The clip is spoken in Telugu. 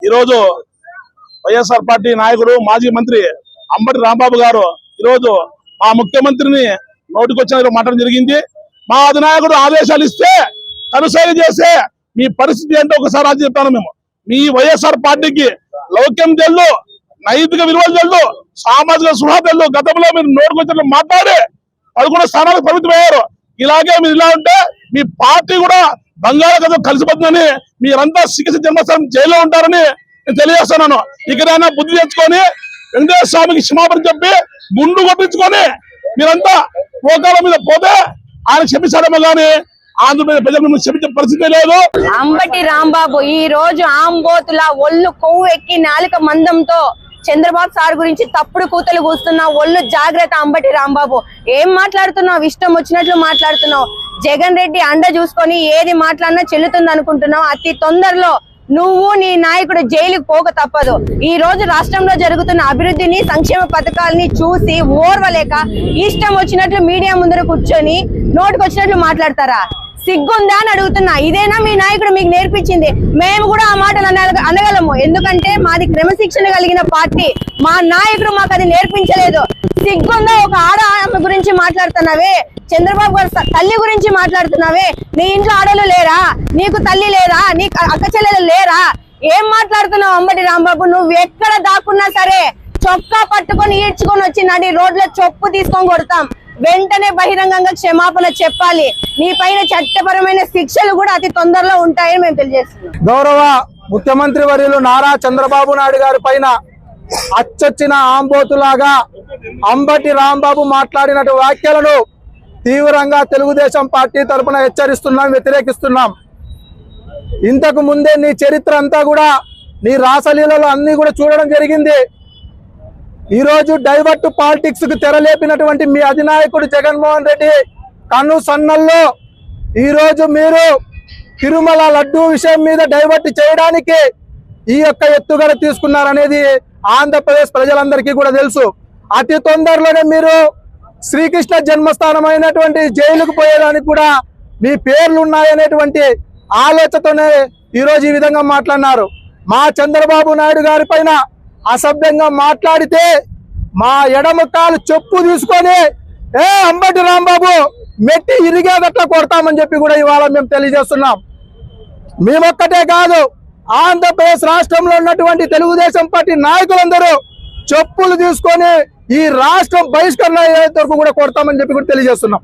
ఈరోజు వైఎస్ఆర్ పార్టీ నాయకుడు మాజీ మంత్రి అంబటి రాంబాబు గారు ఈరోజు మా ముఖ్యమంత్రిని నోటికొచ్చిన మాట్లాడడం జరిగింది. మా అధినాయకుడు ఆదేశాలు ఇస్తే కనుసైలు చేసే మీ పరిస్థితి ఏంటో ఒకసారి అది చెప్తాను. మేము మీ వైఎస్ఆర్ పార్టీకి లౌక్యం తెల్లు, నైతిక విలువలు తెల్లు, సామాజిక సృహ తెల్లు. గతంలో మీరు నోటికొచ్చిన మాట్లాడి 11 స్థానాలకు పరిమితమయ్యారు. ఇలాగే మీరు ఇలా ఉంటే మీ పార్టీ కూడా బంగాళాఖాతం కలిసిపోతుందని, మీరంతా శ్రీకృష్ణ జన్మస్థానం జైల్లో ఉంటారని నేను తెలియజేస్తున్నాను. ఇకనైనా బుద్ధి తెచ్చుకొని వెంకటేశ్వర స్వామికి క్షమాపణ చెప్పి గుండు కొట్టించుకొని మీరంతా పోకాల మీద పోతే ఆయన క్షమించడమే కానీ ఆంధ్రప్రదేశ్ ప్రజలు క్షమించే పరిస్థితి లేదు. అంబటి రాంబాబు ఈ రోజు ఆంబోతుల ఒళ్ళు కొవ్వు ఎక్కి నాలుక మందంతో చంద్రబాబు సార్ గురించి తప్పుడు కూతలు కూస్తున్నావు. ఒళ్ళు జాగ్రత్త అంబటి రాంబాబు. ఏం మాట్లాడుతున్నావు? ఇష్టం వచ్చినట్లు మాట్లాడుతున్నావు. జగన్ రెడ్డి అండ చూసుకొని ఏది మాట్లాడినా చెల్లుతుంది అనుకుంటున్నావు. అతి తొందరలో నువ్వు నీ నాయకుడు జైలుకు పోక తప్పదు. ఈ రోజు రాష్ట్రంలో జరుగుతున్న అభివృద్ధిని, సంక్షేమ పథకాలని చూసి ఓర్వలేక ఇష్టం వచ్చినట్లు మీడియా ముందర కూర్చొని నోటికొచ్చినట్లు మాట్లాడతారా? సిగ్గుందా అని అడుగుతున్నా. ఇదేనా మీ నాయకుడు మీకు నేర్పించింది? మేము కూడా ఆ మాటలు అనగలము, ఎందుకంటే మాది క్రమశిక్షణ కలిగిన పార్టీ. మా నాయకుడు మాకు అది నేర్పించలేదు. సిగ్గుందా? ఒక ఆమె గురించి మాట్లాడుతున్నావే, చంద్రబాబు గారు తల్లి గురించి మాట్లాడుతున్నావే. నీ ఇంట్లో ఆడలు లేరా? నీకు తల్లి లేరా? నీ అక్క చెల్లెలు లేరా? ఏం మాట్లాడుతున్నావు అంబటి రాంబాబు? నువ్వు ఎక్కడ దాక్కున్నా సరే చొక్కా పట్టుకొని ఈడ్చుకొని వచ్చి నడి రోడ్లో చెప్పు తీసుకొని కొడతాం. వెంటనే బహిరంగంగా క్షమాపణ చెప్పాలి. నీ పైన చట్టపరమైన శిక్షలు కూడా అతి తొందరలో ఉంటాయని మేము తెలియజేస్తున్నాం. గౌరవ ముఖ్యమంత్రి వర్యులు నారా చంద్రబాబు నాయుడు గారి పైన అచ్చొచ్చిన ఆంబోతులాగా అంబటి రాంబాబు మాట్లాడినటు వ్యాఖ్యలను తీవ్రంగా తెలుగుదేశం పార్టీ తరఫున హెచ్చరిస్తున్నాం, వ్యతిరేకిస్తున్నాం. ఇంతకు ముందే నీ చరిత్ర అంతా కూడా, నీ రాసలీలలో అన్ని కూడా చూడడం జరిగింది. ఈరోజు డైవర్ట్ పాలిటిక్స్ కు తెరలేపినటువంటి మీ అధినాయకుడు జగన్మోహన్ రెడ్డి కన్ను సన్నల్లో ఈరోజు మీరు తిరుమల లడ్డూ విషయం మీద డైవర్ట్ చేయడానికి ఈ యొక్క ఎత్తుగడ తీసుకున్నారనేది ఆంధ్రప్రదేశ్ ప్రజలందరికీ కూడా తెలుసు. అతి తొందరలోనే మీరు శ్రీకృష్ణ జన్మస్థానం అయినటువంటి జైలుకు పోయేదానికి కూడా మీ పేర్లు ఉన్నాయనేటువంటి ఆలోచనతోనే ఈరోజు ఈ విధంగా మాట్లాడినారు. మా చంద్రబాబు నాయుడు గారి పైన అసభ్యంగా మాట్లాడితే మా ఎడమ కాలు చెప్పు తీసుకొని అంబటి రాంబాబు మెట్టి ఇరిగేదట్లా కొడతామని చెప్పి కూడా ఇవాళ మేము తెలియజేస్తున్నాం. మేమొక్కటే కాదు, ఆంధ్రప్రదేశ్ రాష్ట్రంలో ఉన్నటువంటి తెలుగుదేశం పార్టీ నాయకులందరూ చెప్పులు తీసుకొని ఈ రాష్ట్రం బహిష్కరణ అయ్యేంత వరకు కూడా కొడతామని చెప్పి కూడా తెలియజేస్తున్నాం.